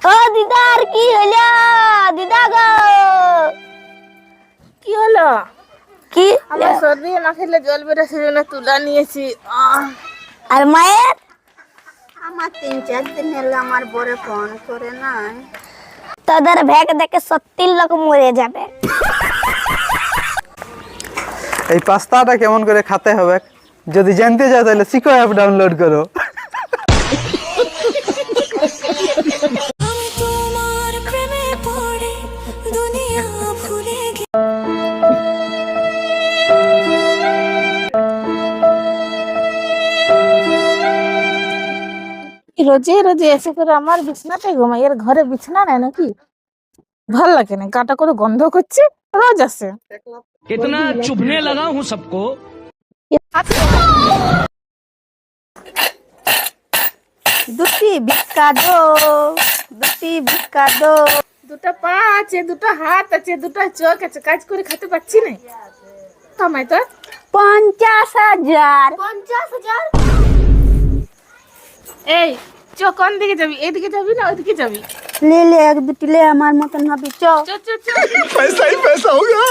ও দিদার কি হলো? দিদা গো, কি হলো? কি আমার সর্দি না খেলে জল বেরো সেজন্য তুলা নিয়েছি। আর মায়ের? আমার 3-4 দিন হলো আমার বড় ফোন করে নাই। তোদের ভ্যাগ দেখে সত্যি লোক মরে যাবে। এই পাস্তাটা কেমন করে খেতে হবে যদি জানতে চাও তাহলে সিকো অ্যাপ ডাউনলোড করো। রোজে রোজে এসে করে আমার বিছনাতে ঘুমাই, এর ঘরে বিছনা নাই নাকি? ভাল লাগে না, গাটা করে গন্ধ করছে, রোজ আসে। इतना चुभने लगा हूँ सबको। দুটি ভিক্ষা দো, দুটি ভিক্ষা দো। দুটো পা আছে, দুটো হাত আছে, দুটো চোখ আছে, কাজ করে খেতে পাচ্ছি না। কামাই তো 50,000। 50,000। এই চোখ কোন দিকে যাবি? এইদিকে যাবি না ওইদিকে যাবি? লে লে এক দুটি লে, আমার মতন হবি চ। চল চল চল। पैसा ही पैसा होगा।